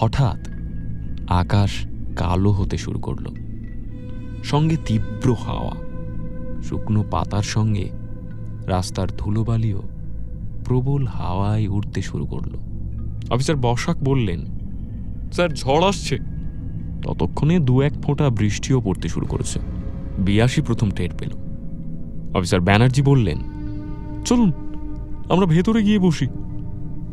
হঠাৎ আকাশ কালো হতে শুরু করল, সঙ্গে তীব্র হাওয়া, শুকনো পাতার সঙ্গে রাস্তার ধুলোবালিও প্রবল হাওয়ায় উঠতে শুরু করল। অফিসার বসাক বললেন, স্যার ঝড় আসছে। ততক্ষণে 2-1 ফোঁটা বৃষ্টিও পড়তে শুরু করেছে। বিয়াসী প্রথম টের পেল। অফিসার ব্যানার্জি বললেন, চলুন আমরা ভেতরে গিয়ে বসি।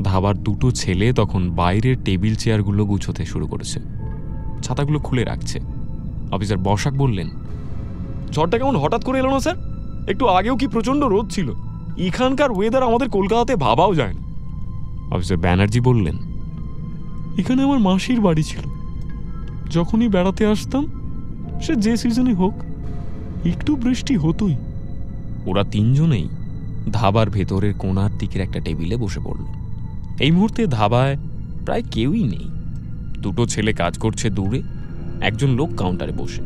ধাবার 2টো ছেলে তখন বাইরের টেবিল চেয়ারগুলো গুছোতে শুরু করেছে, ছাতাগুলো খুলে রাখছে। অফিসার বসাক বললেন, ঝড়টা কেমন হঠাৎ করে এলো না স্যার? একটু আগেও কি প্রচণ্ড রোদ ছিল। এখানকার ওয়েদার আমাদের কলকাতাতে ভাবাও যায় না। অফিসার ব্যানার্জি বললেন, এখানে আমার মাসির বাড়ি ছিল। যখনই বেড়াতে আসতাম, সে যে সিজনে হোক, একটু বৃষ্টি হতোই। ওরা 3জনেই ধাবার ভেতরের কোণার দিকের একটা টেবিলে বসে পড়ল। এই মুহূর্তে ধাবায় প্রায় কেউই নেই। 2টো ছেলে কাজ করছে দূরে, একজন লোক কাউন্টারে বসে,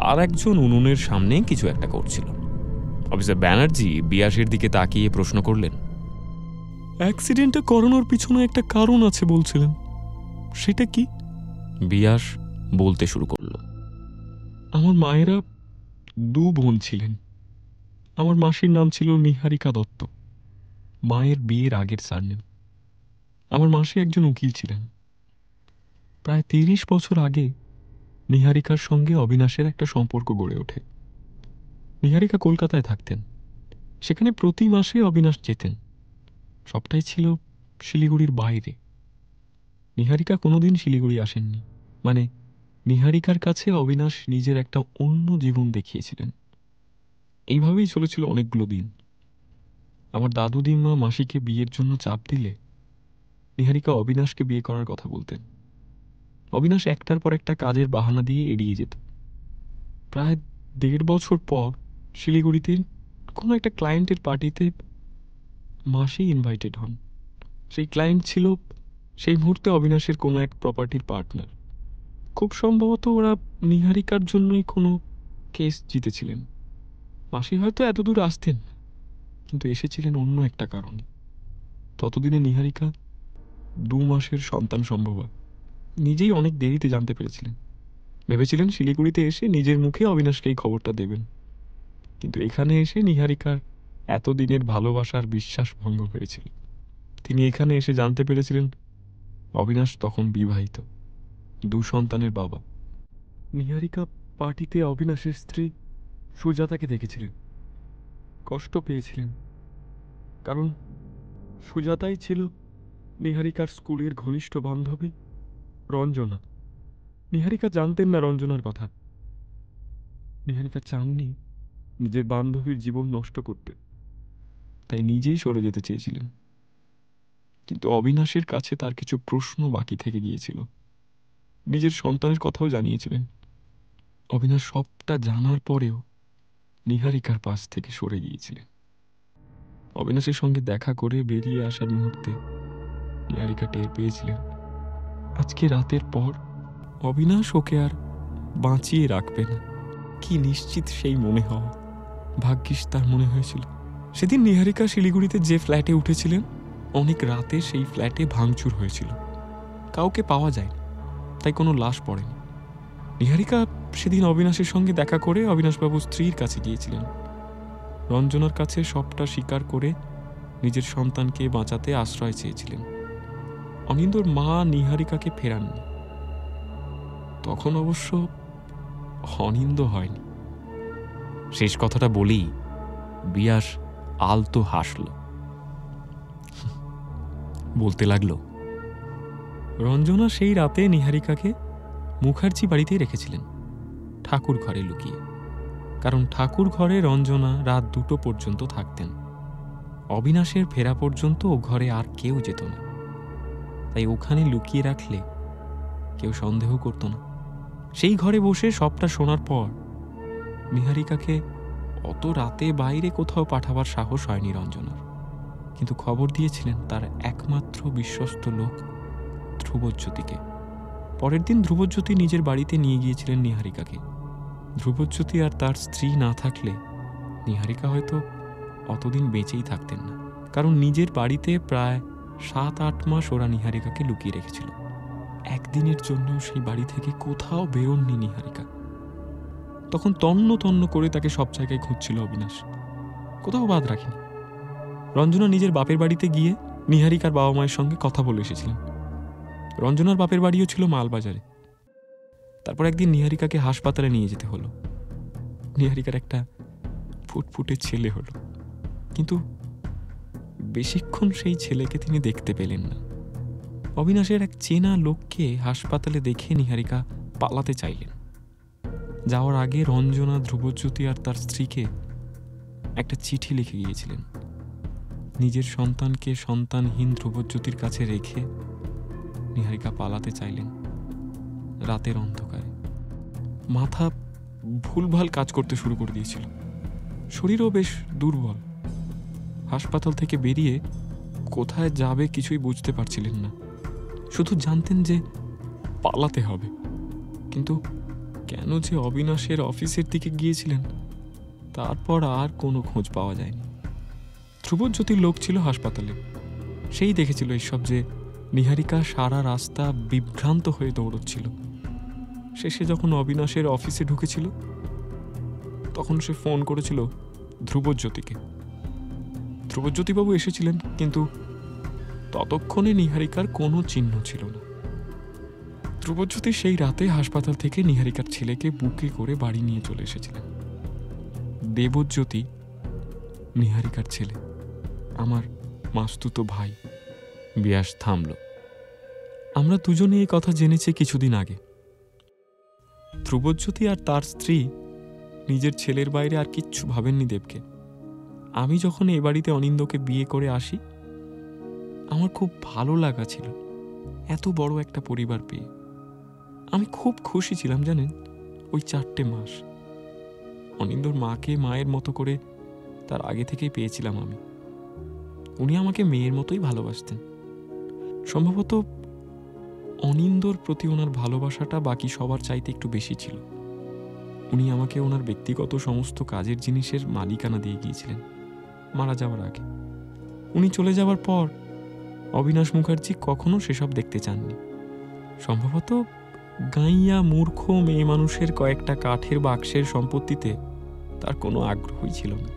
আর একজন উনুনের সামনে কিছু একটা করছিল। অফিসার ব্যানার্জি বিয়াসের দিকে তাকিয়ে প্রশ্ন করলেন, অ্যাক্সিডেন্টটা করানোর পিছনে একটা কারণ আছে বলছিলেন, সেটা কি? বিয়াস বলতে শুরু করল, আমার মায়েরা 2 বোন ছিলেন। আমার মাসির নাম ছিল নিহারিকা দত্ত, মায়ের বিয়ের আগের সারনেম। আমার মাসি একজন উকিল ছিলেন। প্রায় 30 বছর আগে নিহারিকার সঙ্গে অবিনাশের একটা সম্পর্ক গড়ে ওঠে। নিহারিকা কলকাতায় থাকতেন, সেখানে প্রতি মাসে অবিনাশ যেতেন। সবটাই ছিল শিলিগুড়ির বাইরে। নিহারিকা কোনোদিন শিলিগুড়ি আসেননি, মানে নিহারিকার কাছে অবিনাশ নিজের একটা অন্য জীবন দেখিয়েছিলেন। এইভাবেই চলেছিল অনেকগুলো দিন। আমার দাদু দিম্মা মাসিকে বিয়ের জন্য চাপ দিলে নিহারিকা অবিনাশকে বিয়ে করার কথা বলতেন। অবিনাশ একটার পর একটা কাজের বাহানা দিয়ে এড়িয়ে যেত। প্রায় 1.5 বছর পর শিলিগুড়িতে কোনো একটা ক্লায়েন্টের পার্টিতে মাসি ইনভাইটেড হন। সেই ক্লায়েন্ট ছিল সেই মুহূর্তে অবিনাশের কোনো এক প্রপার্টির পার্টনার। খুব সম্ভবত ওরা নিহারিকার জন্যই কোনো কেস জিতেছিলেন। মাসি হয়তো এতদূর আসতেন, কিন্তু এসেছিলেন অন্য একটা কারণে। ততদিনে নিহারিকা 2 মাসের সন্তান সম্ভবা। নিজেই অনেক দেরিতে জানতে পেরেছিলেন। ভেবেছিলেন শিলিগুড়িতে এসে নিজের মুখে অবিনাশকে এই খবরটা দেবেন, কিন্তু এখানে এসে নিহারিকার এতদিনের ভালোবাসার বিশ্বাস ভঙ্গ হয়েছিল। তিনি এখানে এসে জানতে পেরেছিলেন অবিনাশ তখন বিবাহিত, 2 সন্তানের বাবা। নিহারিকা পার্টিতে অবিনাশের স্ত্রী সুজাতাকে দেখেছিলেন। কষ্ট পেয়েছিলেন, কারণ সুজাতাই ছিল নিহারিকার স্কুলের ঘনিষ্ঠ বান্ধবী রঞ্জনা। নিহারিকা জানতেন না রঞ্জনার কথা। নিহারিকা চাননি নিজের বান্ধবীর জীবন নষ্ট করতে, তাই নিজেই সরে যেতে চেয়েছিলেন। কিন্তু অবিনাশের কাছে তার কিছু প্রশ্ন বাকি থেকে গিয়েছিল। নিজের সন্তানের কথাও জানিয়েছিলেন। অবিনাশ সবটা জানার পরেও নিহারিকার পাশ থেকে সরে গিয়েছিলেন। অবিনাশের সঙ্গে দেখা করে বেরিয়ে আসার মুহূর্তে নিহারিকা টের পেয়েছিলেন আজকে রাতের পর অবিনাশ ওকে আর বাঁচিয়ে রাখবে না। কি নিশ্চিত সেই মনে হওয়া! ভাগ্যিস তার মনে হয়েছিল। সেদিন নিহারিকা শিলিগুড়িতে যে ফ্ল্যাটে উঠেছিলেন, অনেক রাতে সেই ফ্ল্যাটে ভাঙচুর হয়েছিল। কাউকে পাওয়া যায়নি, তাই কোনো লাশ পড়েনি। নিহারিকা সেদিন অবিনাশের সঙ্গে দেখা করে অবিনাশবাবুর স্ত্রীর কাছে গিয়েছিলেন। রঞ্জনার কাছে সবটা স্বীকার করে নিজের সন্তানকে বাঁচাতে আশ্রয় চেয়েছিলেন। অনিন্দর মা নিহারিকাকে ফেরাননি। তখন অবশ্য অনিন্দ হয়নি। শেষ কথাটা বলেই বিয়াস আলতো হাসল। বলতে লাগলো, রঞ্জনা সেই রাতে নিহারিকাকে মুখার্জি বাড়িতেই রেখেছিলেন, ঠাকুর ঘরে লুকিয়ে। কারণ ঠাকুর ঘরে রঞ্জনা রাত 2টো পর্যন্ত থাকতেন। অবিনাশের ফেরা পর্যন্ত ও ঘরে আর কেউ যেত না, তাই ওখানে লুকিয়ে রাখলে কেউ সন্দেহ করত না। সেই ঘরে বসে সবটা শোনার পর নিহারিকাকে অত রাতে বাইরে কোথাও পাঠাবার সাহস হয়নি রঞ্জনার। কিন্তু খবর দিয়েছিলেন তার একমাত্র বিশ্বস্ত লোক ধ্রুবজ্যোতিকে। পরের দিন ধ্রুবজ্যোতি নিজের বাড়িতে নিয়ে গিয়েছিলেন নিহারিকাকে। ধ্রুবজ্যোতি আর তার স্ত্রী না থাকলে নিহারিকা হয়তো অতদিন বেঁচেই থাকতেন না। কারণ নিজের বাড়িতে প্রায় 7-8 মাস ওরা নিহারিকাকে লুকিয়ে রেখেছিল। একদিনের জন্য সেই বাড়ি থেকে কোথাও বেরোননি নিহারিকা। তখন তন্ন তন্ন করে তাকে সব জায়গায় খুঁজছিল অবিনাশ, কোথাও বাদ রাখেনি। রঞ্জনা নিজের বাপের বাড়িতে গিয়ে নিহারিকার বাবা মায়ের সঙ্গে কথা বলে এসেছিলেন। রঞ্জনার বাপের বাড়িও ছিল মালবাজারে। তারপর একদিন নিহারিকাকে হাসপাতালে নিয়ে যেতে হলো। নিহারিকার একটা ফুটফুটে ছেলে হলো, কিন্তু বেশিক্ষণ সেই ছেলেকে তিনি দেখতে পেলেন না। অবিনাশের এক চেনা লোককে হাসপাতালে দেখে নিহারিকা পালাতে চাইলেন। যাওয়ার আগে রঞ্জনা, ধ্রুবজ্যোতি আর তার স্ত্রীকে একটা চিঠি লিখে গিয়েছিলেন। নিজের সন্তানকে সন্তানহীন ধ্রুবজ্যোতির কাছে রেখে নিহারিকা পালাতে চাইলেন রাতের অন্ধকারে। মাথা ভুলভাল কাজ করতে শুরু করে দিয়েছিল, শরীরও বেশ দুর্বল। হাসপাতাল থেকে বেরিয়ে কোথায় যাবে কিছুই বুঝতে পারছিলেন না, শুধু জানতেন যে পালাতে হবে। কিন্তু কেন যে অবিনাশের অফিসের দিকে গিয়েছিলেন তারপর আর কোনো খোঁজ পাওয়া যায়নি। ধ্রুবজ্যোতির লোক ছিল হাসপাতালে, সেই দেখেছিল এইসব, যে নিহারিকা সারা রাস্তা বিভ্রান্ত হয়ে দৌড়চ্ছিল। শেষে যখন অবিনাশের অফিসে ঢুকেছিল তখন সে ফোন করেছিল ধ্রুবজ্যোতিকে। ধ্রুবজ্যোতিবাবু এসেছিলেন, কিন্তু ততক্ষণে নিহারিকার কোনো চিহ্ন ছিল না। ধ্রুবজ্যোতি সেই রাতে হাসপাতাল থেকে নিহারিকার ছেলেকে বুকে করে বাড়ি নিয়ে চলে এসেছিলেন। দেবজ্যোতি নিহারিকার ছেলে, আমার মাস্তুতো ভাই। বিয়াস থামল। আমরা দুজনে এই কথা জেনেছি কিছুদিন আগে। ধ্রুবজ্যোতি আর তার স্ত্রী নিজের ছেলের বাইরে আর কিচ্ছু ভাবেননি দেবকে। আমি যখন এ বাড়িতে অনিন্দকে বিয়ে করে আসি আমার খুব ভালো লাগা ছিল এত বড় একটা পরিবার পেয়ে। আমি খুব খুশি ছিলাম জানেন, ওই 4টে মাস। অনিন্দর মাকে মায়ের মতো করে তার আগে থেকেই পেয়েছিলাম আমি। উনি আমাকে মেয়ের মতোই ভালোবাসতেন। সম্ভবত অনিন্দর প্রতি ওনার ভালোবাসাটা বাকি সবার চাইতে একটু বেশি ছিল। উনি আমাকে ওনার ব্যক্তিগত সমস্ত কাজের জিনিসের মালিকানা দিয়ে গিয়েছিলেন মারা যাওয়ার আগে। উনি চলে যাওয়ার পর অবিনাশ মুখার্জি কখনো সেসব দেখতে চাননি। সম্ভবত গাইয়া মূর্খ মেয়ে মানুষের কয়েকটা কাঠের বাক্সের সম্পত্তিতে তার কোনো আগ্রহই ছিল না।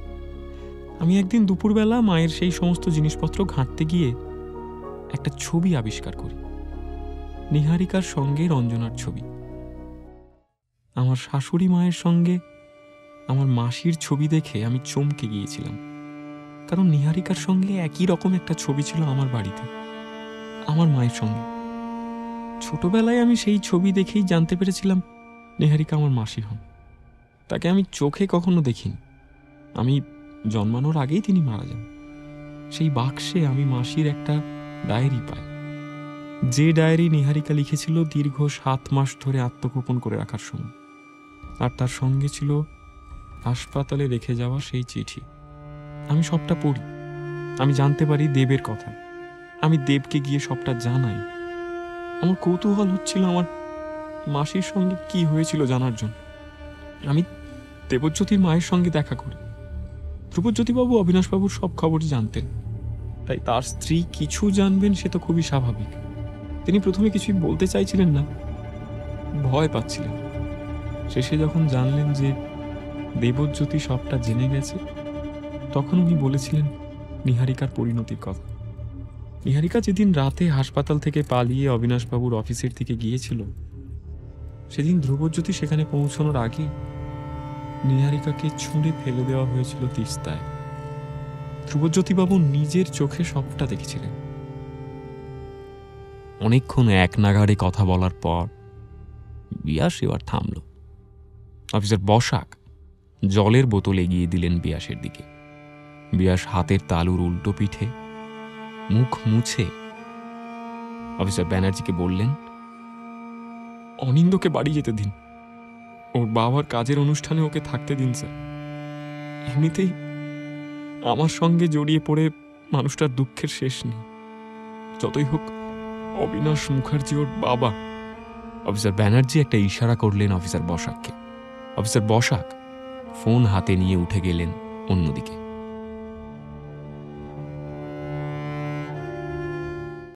আমি একদিন দুপুরবেলা মায়ের সেই সমস্ত জিনিসপত্র ঘাঁটতে গিয়ে একটা ছবি আবিষ্কার করি, নিহারিকার সঙ্গে রঞ্জনার ছবি। আমার শাশুড়ি মায়ের সঙ্গে আমার মাসির ছবি দেখে আমি চমকে গিয়েছিলাম, কারণ নিহারিকার সঙ্গে একই রকম একটা ছবি ছিল আমার বাড়িতে, আমার মায়ের সঙ্গে। ছোটবেলায় আমি সেই ছবি দেখেই জানতে পেরেছিলাম নিহারিকা আমার মাসি হন। তাকে আমি চোখে কখনো দেখিনি। আমি জন্মানোর আগেই তিনি মারা যান। সেই বাক্সে আমি মাসির একটা ডায়েরি পাই, যে ডায়েরি নিহারিকা লিখেছিল দীর্ঘ 7 মাস ধরে আত্মগোপন করে রাখার সময়। আর তার সঙ্গে ছিল হাসপাতালে রেখে যাওয়া সেই চিঠি। আমি সবটা পড়ি, আমি জানতে পারি দেবের কথা। আমি দেবকে গিয়ে সবটা জানাই। আমার কৌতূহল হচ্ছিল আমার মাসির সঙ্গে কি হয়েছিল জানার জন্য। আমি দেবজ্যোতির মায়ের সঙ্গে দেখা করি। ধ্রুবজ্যোতিবাবু অবিনাশবাবুর সব খবরই জানতেন, তাই তার স্ত্রী কিছু জানবেন সে তো খুবই স্বাভাবিক। তিনি প্রথমে কিছুই বলতে চাইছিলেন না, ভয় পাচ্ছিলেন। শেষে যখন জানলেন যে দেবজ্যোতি সবটা জেনে গেছে, তখন উনি বলেছিলেন নিহারিকার পরিণতির কথা। নিহারিকা যেদিন রাতে হাসপাতাল থেকে পালিয়ে অবিনাশবাবুর অফিসের দিকে গিয়েছিল, সেদিন ধ্রুবজ্যোতি সেখানে পৌঁছানোর আগেই নিহারিকাকে ছুঁড়ে ফেলে দেওয়া হয়েছিল তিস্তায়। ধ্রুবজ্যোতিবাবু নিজের চোখে সবটা দেখেছিলেন। অনেকক্ষণ এক নাগাড়ে কথা বলার পর বিয়াস এবার থামল। অফিসার বসাক জলের বোতল এগিয়ে দিলেন বিয়াসের দিকে। বিয়াস হাতের তালুর উল্টো পিঠে মুখ মুছে অফিসার ব্যানার্জিকে বললেন, অনিন্দকে বাড়ি যেতে দিন, ওর বাবার কাজের অনুষ্ঠানে ওকে থাকতে দিন স্যার। এমনিতেই আমার সঙ্গে জড়িয়ে পড়ে মানুষটার দুঃখের শেষ নেই। যতই হোক অবিনাশ মুখার্জি ওর বাবা। অফিসার ব্যানার্জি একটা ইশারা করলেন অফিসার বসাককে। অফিসার বসাক ফোন হাতে নিয়ে উঠে গেলেন অন্যদিকে।